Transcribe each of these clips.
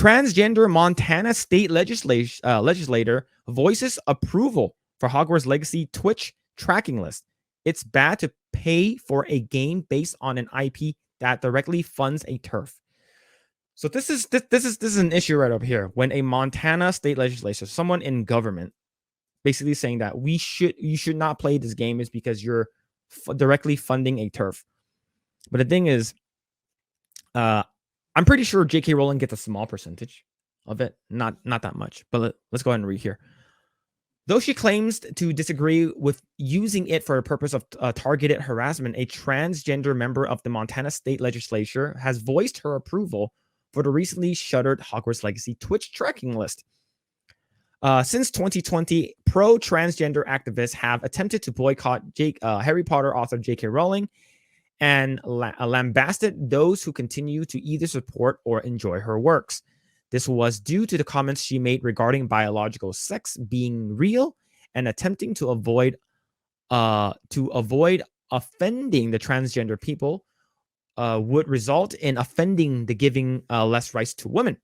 Transgender Montana state legislator voices approval for Hogwarts Legacy Twitch tracking list. It's bad to pay for a game based on an IP that directly funds a turf. So this is an issue right over here. When a Montana state legislature, someone in government, basically saying that you should not play this game is because you're directly funding a turf. But the thing is, I'm pretty sure J.K. Rowling gets a small percentage of it, not that much. But let's go ahead and read here. Though she claims to disagree with using it for a purpose of targeted harassment, a transgender member of the Montana state legislature has voiced her approval for the recently shuttered Hogwarts Legacy Twitch tracking list. Since 2020, pro-transgender activists have attempted to boycott Harry Potter author J.K. Rowling and lambasted those who continue to either support or enjoy her works. This was due to the comments she made regarding biological sex being real and attempting to avoid offending the transgender people would result in offending the giving less rights to women.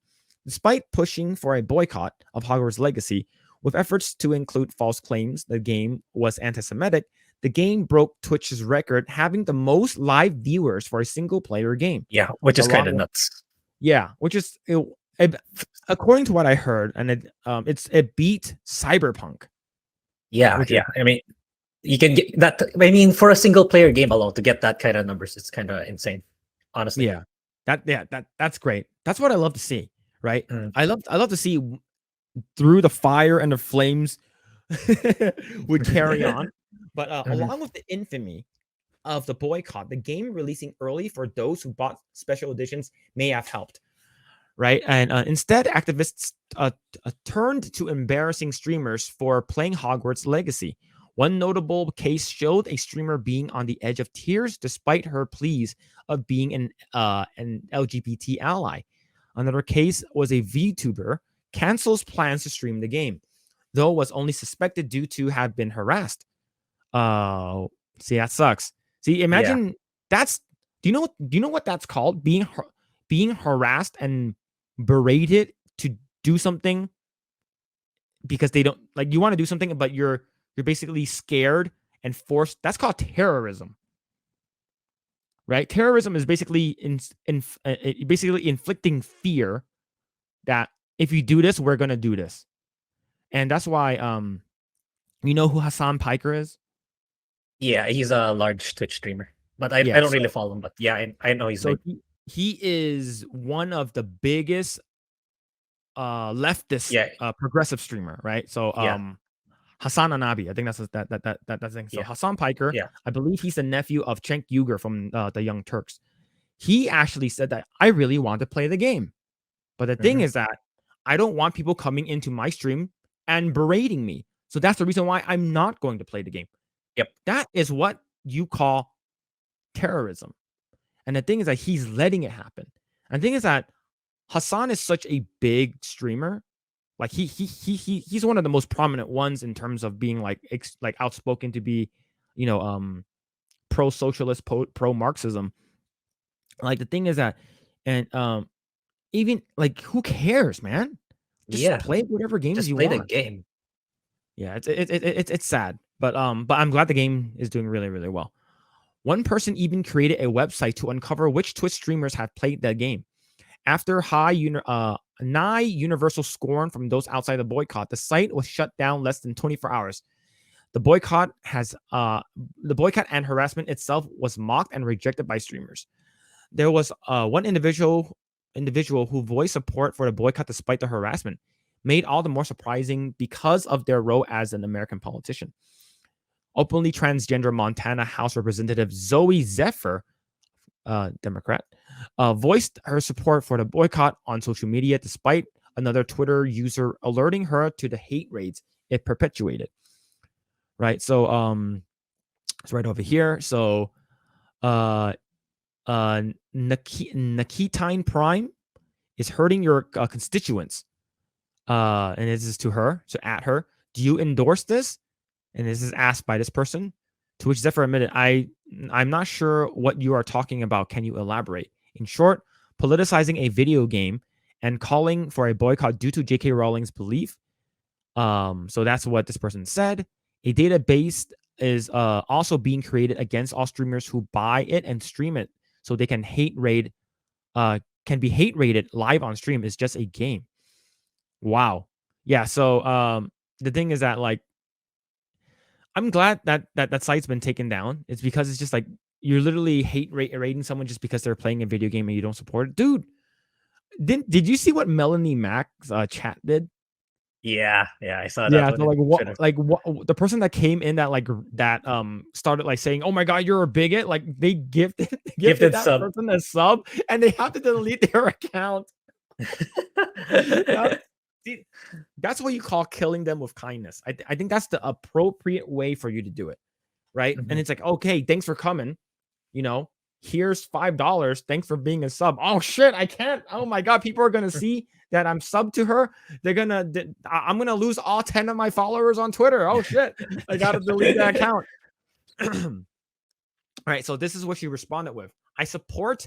Despite pushing for a boycott of Hogwarts Legacy, with efforts to include false claims the game was anti-Semitic, the game broke Twitch's record, having the most live viewers for a single-player game. Yeah, which is kind of nuts. Yeah, which is, according to what I heard, and it beat Cyberpunk. Yeah, yeah. I mean, you can get that. I mean, for a single-player game alone, to get that kind of numbers, it's kind of insane, honestly. Yeah, that's great. That's what I love to see. Right? I love to see through the fire and the flames would carry on. But along with the infamy of the boycott, the game releasing early for those who bought special editions may have helped. Right? And instead, activists turned to embarrassing streamers for playing Hogwarts Legacy. One notable case showed a streamer being on the edge of tears despite her pleas of being an LGBT ally. Another case was a VTuber cancels plans to stream the game, though was only suspected due to have been harassed. See, that sucks. See, imagine that's. Do you know what that's called? Being harassed and berated to do something because they don't like you want to do something, but you're basically scared and forced. That's called terrorism. Right? Terrorism is basically basically inflicting fear that if you do this, we're gonna do this, and that's why you know who Hassan Piker is? Yeah, he's a large Twitch streamer, but I don't really follow him. But yeah, I know he's so he is one of the biggest leftist progressive streamer, right? So Hassan Anabi, I think that's that thing. So Hassan Piker, I believe he's the nephew of Cenk Uygur from the Young Turks. He actually said that I really want to play the game, but the thing is that I don't want people coming into my stream and berating me. So that's the reason why I'm not going to play the game. Yep, that is what you call terrorism. And the thing is that he's letting it happen. And the thing is that Hassan is such a big streamer. Like he's one of the most prominent ones in terms of being like outspoken to be, pro-socialist, pro-Marxism. Like the thing is that, and even like who cares, man? Just play whatever games you want. Just play the game. Yeah, it's sad, but I'm glad the game is doing really, really well. One person even created a website to uncover which Twitch streamers have played the game. After nigh universal scorn from those outside the boycott, the site was shut down less than 24 hours. The boycott and harassment itself was mocked and rejected by streamers. There was one individual who voiced support for the boycott despite the harassment, made all the more surprising because of their role as an American politician. Openly transgender Montana House Representative Zoe Zephyr, Democrat, voiced her support for the boycott on social media despite another Twitter user alerting her to the hate raids it perpetuated. Right, so it's right over here. So Nakitine Prime is hurting your constituents. And this is to her, so at her. Do you endorse this? And this is asked by this person, to which Zephyr admitted, I'm not sure what you are talking about. Can you elaborate? In short, politicizing a video game and calling for a boycott due to J.K. Rowling's belief. So that's what this person said. A database is also being created against all streamers who buy it and stream it, so they can be hate rated live on stream. It's just a game. Wow. Yeah. So the thing is that, like, I'm glad that site's been taken down. It's because it's just like you're literally rating someone just because they're playing a video game and you don't support it, dude. Did you see what Melanie Mack's chat did? Yeah, I saw that Yeah, one. so what the person that came in that started like saying, "Oh my god, you're a bigot," like they gifted that sub. person a sub, and they have to delete their account. That's what you call killing them with kindness. I think that's the appropriate way for you to do it, right? And it's like, okay, thanks for coming. Here's $5. Thanks for being a sub. Oh shit, I can't. Oh my god, people are gonna see that I'm sub to her. I'm gonna lose all 10 of my followers on Twitter. Oh shit, I gotta delete that account. All right, so this is what she responded with. I support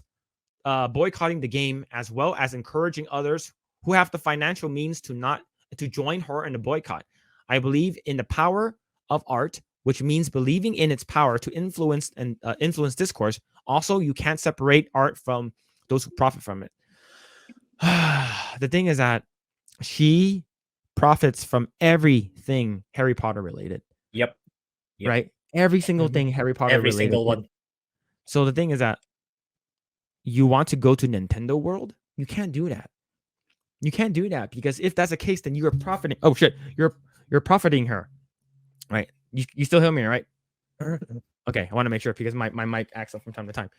boycotting the game, as well as encouraging others who have the financial means to join her in the boycott. I believe in the power of art, which means believing in its power to influence discourse. Also, you can't separate art from those who profit from it. The thing is that she profits from everything Harry Potter related. Yep. Right? Every single thing Harry Potter Every related. single one. So the thing is that you want to go to Nintendo World? You can't do that. You can't do that, because if that's the case, then you are profiting. Oh shit, you're profiting her, right? You still hear me, right? Okay, I want to make sure, because my mic acts up from time to time.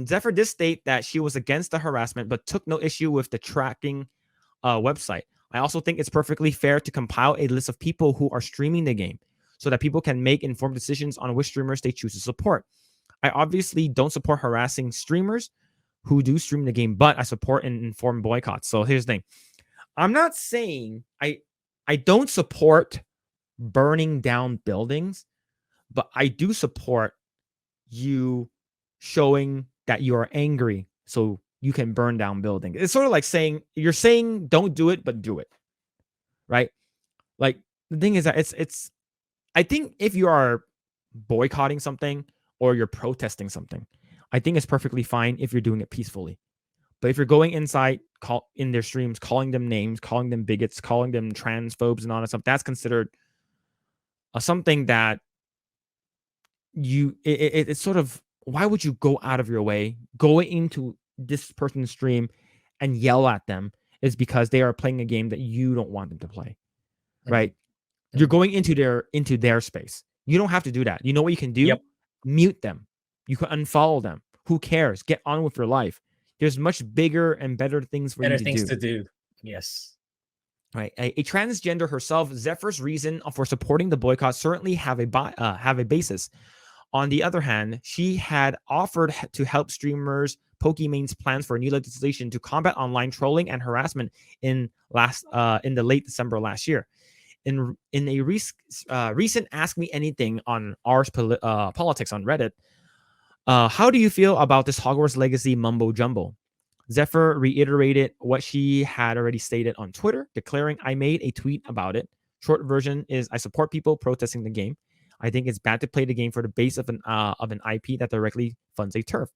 Zephyr did state that she was against the harassment, but took no issue with the tracking website. I also think it's perfectly fair to compile a list of people who are streaming the game, so that people can make informed decisions on which streamers they choose to support. I obviously don't support harassing streamers who do stream the game, but I support and inform boycotts. So here's the thing. I'm not saying I don't support burning down buildings, but I do support you showing that you are angry so you can burn down buildings. It's sort of like you're saying don't do it, but do it. Right? Like, the thing is that it's I think if you are boycotting something or you're protesting something, I think it's perfectly fine if you're doing it peacefully. But if you're going inside, in their streams, calling them names, calling them bigots, calling them transphobes and all that stuff, that's considered something that it's sort of, why would you go out of your way, go into this person's stream and yell at them? Is because they are playing a game that you don't want them to play, right? You're going into their space. You don't have to do that. You know what you can do? Yep. Mute them. You can unfollow them. Who cares? Get on with your life. There's much bigger and better things for you to do. Yes. Right. A transgender herself, Zephyr's reason for supporting the boycott certainly have a basis. On the other hand, she had offered to help streamers Pokemon's plans for a new legislation to combat online trolling and harassment in the late December last year. In a recent Ask Me Anything on Ars Politics on Reddit, how do you feel about this Hogwarts Legacy mumbo jumbo? Zephyr reiterated what she had already stated on Twitter, declaring, I made a tweet about it. Short version is, I support people protesting the game. I think it's bad to play the game for the base of an IP that directly funds a turf.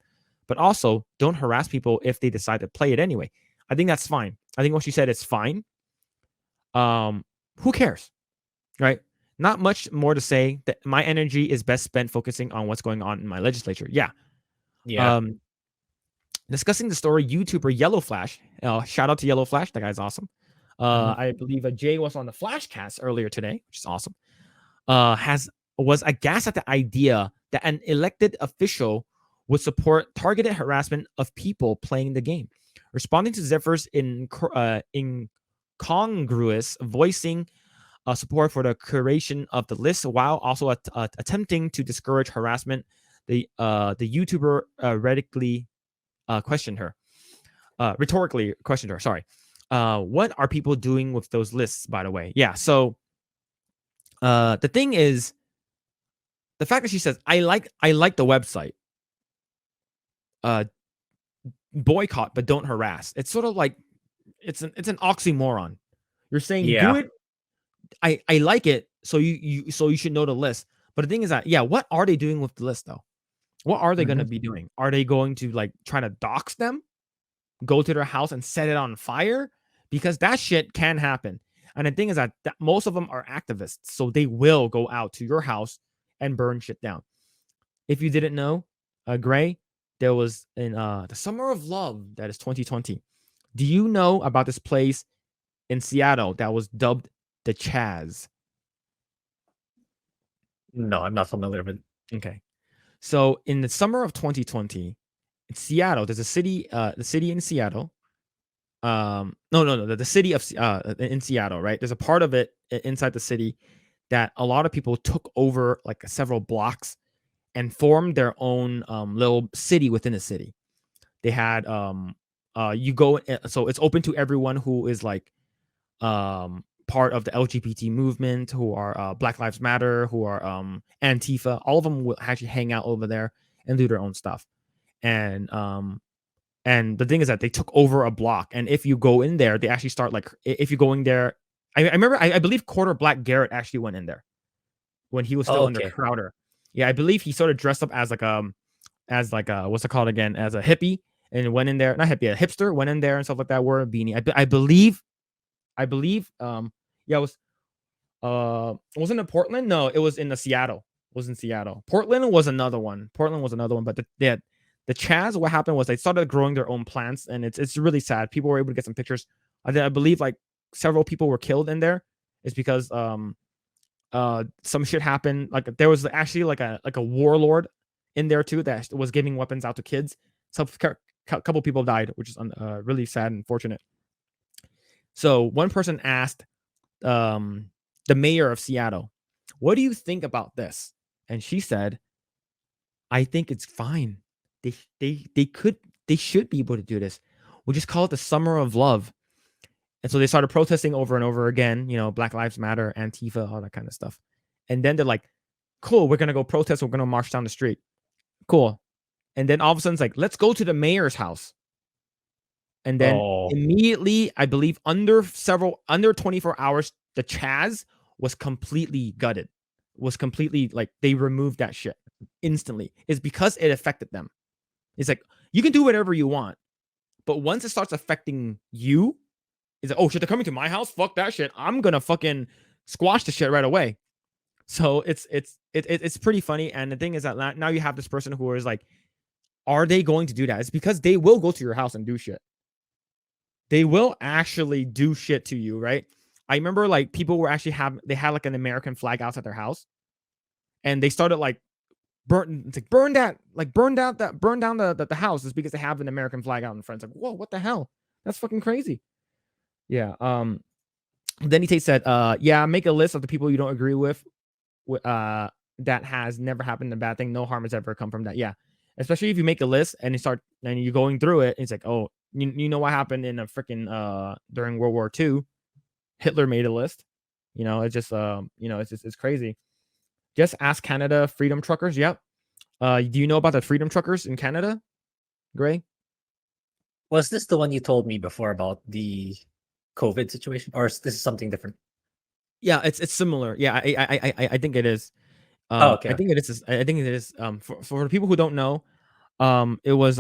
But also, don't harass people if they decide to play it anyway. I think that's fine. I think what she said is fine. Who cares? Right? Not much more to say. That my energy is best spent focusing on what's going on in my legislature. Yeah. Discussing the story, YouTuber Yellow Flash. Shout out to Yellow Flash. That guy's awesome. I believe Jay was on the Flashcast earlier today, which is awesome. Was aghast at the idea that an elected official would support targeted harassment of people playing the game. Responding to Zephyr's incongruous voicing support for the curation of the list, while also attempting to discourage harassment, the YouTuber rhetorically questioned her. Sorry. What are people doing with those lists, by the way? Yeah. So the thing is, the fact that she says, I like the website, boycott, but don't harass. It's sort of like it's an oxymoron. You're saying do Yeah. it. I like it, so you should know the list. But the thing is that, yeah, what are they doing with the list though? What are they going to be doing? Are they going to like try to dox them, go to their house and set it on fire? Because that shit can happen. And the thing is that most of them are activists, so they will go out to your house and burn shit down. If you didn't know, Grae, there was in the Summer of Love, that is 2020. Do you know about this place in Seattle that was dubbed the Chaz? No, I'm not familiar with. Okay. So in the summer of 2020, in Seattle, there's a city, the city in Seattle. No, the city of in Seattle, right? There's a part of it inside the city that a lot of people took over like several blocks and formed their own little city within the city. They had you go, so it's open to everyone who is like part of the LGBT movement, who are Black Lives Matter, who are Antifa. All of them will actually hang out over there and do their own stuff. And the thing is that they took over a block, and if you go in there, they actually start like, if you're going there, I remember, I believe Quarter Black Garrett actually went in there when he was still under Okay. Crowder. Yeah, I believe he sort of dressed up as like what's it called again, as a hippie, and went in there, not hippie, a hipster, went in there and stuff like that, wore a beanie. I believe yeah, it wasn't in Portland? No, it was in Seattle. It was in Seattle. Portland was another one. But the Chaz, what happened was they started growing their own plants, and it's really sad. People were able to get some pictures. I believe like several people were killed in there. It's because some shit happened. Like there was actually like a warlord in there too that was giving weapons out to kids. So a couple people died, which is really sad and unfortunate. So one person asked the mayor of Seattle, "What do you think about this?" And she said, "I think it's fine. They should be able to do this. We'll just call it the Summer of Love." And so they started protesting over and over again, Black Lives Matter, Antifa, all that kind of stuff. And then they're like, "Cool, we're gonna go protest. We're gonna march down the street. Cool." And then all of a sudden it's like, "Let's go to the mayor's house." And then immediately, I believe under 24 hours, the Chaz was completely gutted. Was completely like, they removed that shit instantly. It's because it affected them. It's like, you can do whatever you want, but once it starts affecting you, it's like, oh shit, they're coming to my house. Fuck that shit. I'm gonna fucking squash the shit right away. So it's pretty funny. And the thing is that now you have this person who is like, are they going to do that? It's because they will go to your house and do shit. They will actually do shit to you, right? I remember like people were actually they had like an American flag outside their house, and they started like burn down the house is because they have an American flag out in front. It's like, whoa, what the hell? That's fucking crazy. Yeah. Then he said, yeah, make a list of the people you don't agree with. That has never happened a bad thing. No harm has ever come from that. Yeah. Especially if you make a list and you're going through it, it's like, oh, you know what happened in a freaking during World War II? Hitler made a list. It's just it's crazy. Just ask Canada Freedom Truckers. Yep. Do you know about the Freedom Truckers in Canada, Grae? Was this the one you told me before about the COVID situation, or is this something different? Yeah, it's similar. Yeah, I think it is. Okay. I think it is. I think it is. For the people who don't know, it was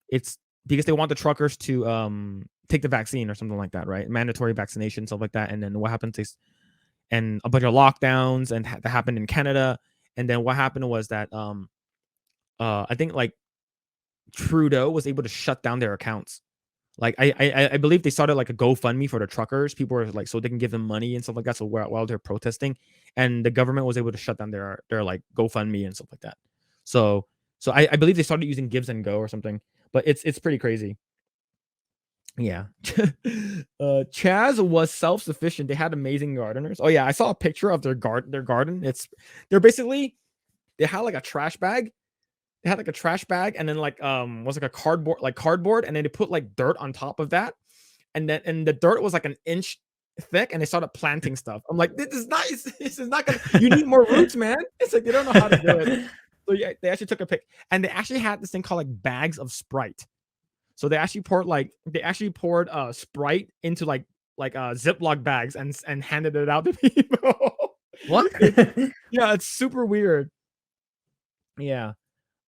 it's because they want the truckers to take the vaccine or something like that, right? Mandatory vaccination, stuff like that. And then what happens is, and a bunch of lockdowns and that happened in Canada. And then what happened was that I think like Trudeau was able to shut down their accounts. Like I believe they started like a GoFundMe for the truckers. People were like, so they can give them money and stuff like that. So while they're protesting, and the government was able to shut down their like GoFundMe and stuff like that. So I believe they started using Gives and Go or something. But it's pretty crazy. Yeah. Chaz was self-sufficient. They had amazing gardeners. Oh yeah, I saw a picture of their garden. They had like a trash bag. They had like a trash bag, and then like was like a cardboard, and then they put like dirt on top of that. And the dirt was like an inch thick, and they started planting stuff. I'm like, this is nice. This is not gonna, you need more roots, man. It's like they don't know how to do it. So yeah, they actually took a pic, and they actually had this thing called like bags of Sprite. So they actually poured Sprite into like Ziploc bags and handed it out to people. What? Yeah, it's super weird. Yeah.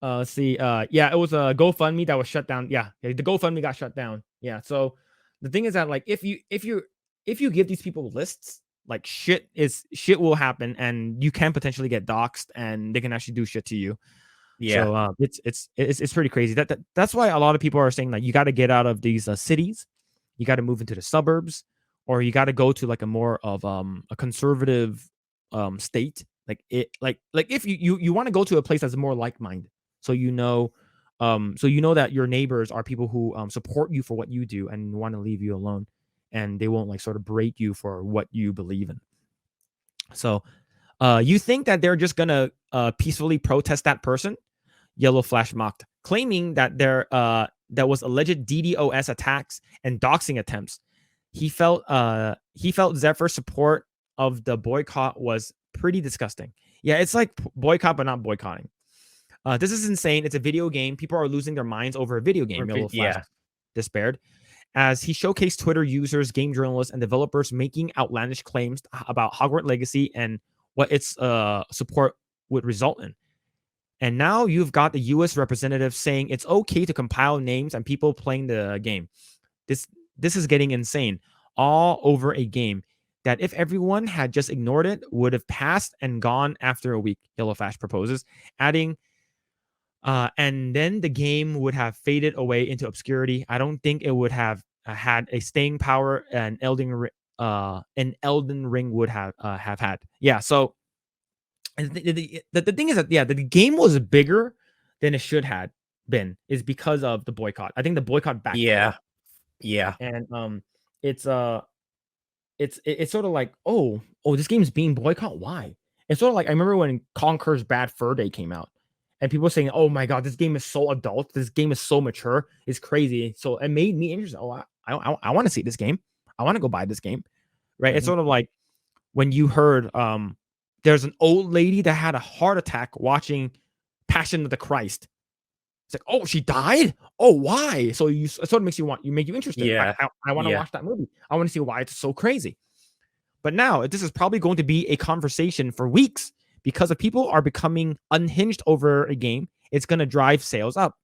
Let's see. Yeah, it was a GoFundMe that was shut down. Yeah, the GoFundMe got shut down. Yeah. So the thing is that like if you give these people lists, like shit will happen, and you can potentially get doxxed, and they can actually do shit to you. Yeah. So it's pretty crazy. That's why a lot of people are saying like you got to get out of these cities, you got to move into the suburbs, or you got to go to like a more of a conservative state. Like if you want to go to a place that's more like minded, so you know that your neighbors are people who support you for what you do and want to leave you alone, and they won't like sort of berate you for what you believe in. So you think that they're just gonna peacefully protest that person? Yellow Flash mocked, claiming that there was alleged DDoS attacks and doxing attempts. He felt Zephyr's support of the boycott was pretty disgusting. Yeah, it's like boycott but not boycotting. This is insane. It's a video game. People are losing their minds over a video game. Yellow Flash despaired, as he showcased Twitter users, game journalists, and developers making outlandish claims about Hogwarts Legacy and what its support would result in. And now you've got the US representative saying it's okay to compile names and people playing the game. This is getting insane. All over a game that if everyone had just ignored it, would have passed and gone after a week, Yellow Flash proposes, adding, and then the game would have faded away into obscurity. I don't think it would have had a staying power an Elden Ring would have had. Yeah, so the thing is that the game was bigger than it should have been is because of the boycott. I think the boycott backfired. Yeah. And it's sort of like, oh, this game's being boycotted. Why? It's sort of like I remember when Conker's Bad Fur Day came out, and people were saying, "Oh my god, this game is so adult. This game is so mature. It's crazy." So it made me interested. Oh, I want to see this game. I want to go buy this game. Right? Mm-hmm. It's sort of like when you heard there's an old lady that had a heart attack watching Passion of the Christ. It's like, oh, she died? Oh, why? So it sort of makes you interested. Yeah. I want to watch that movie. I want to see why it's so crazy. But now this is probably going to be a conversation for weeks because if people are becoming unhinged over a game, it's going to drive sales up.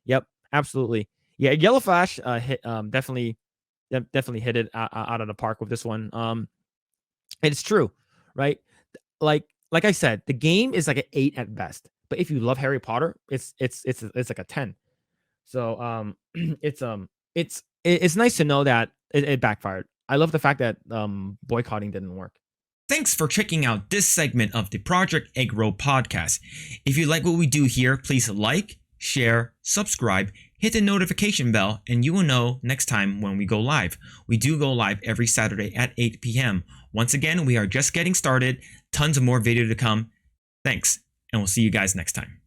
Yep, absolutely. Yeah, Yellow Flash hit definitely hit it out of the park with this one. It's true, right? Like I said, the game is like an 8 at best. But if you love Harry Potter, it's like a 10. So it's nice to know that it backfired. I love the fact that boycotting didn't work. Thanks for checking out this segment of the Project Eggroll podcast. If you like what we do here, please like, share, subscribe, hit the notification bell, and you will know next time when we go live. We do go live every Saturday at 8 p.m. Once again, we are just getting started. Tons of more video to come. Thanks, and we'll see you guys next time.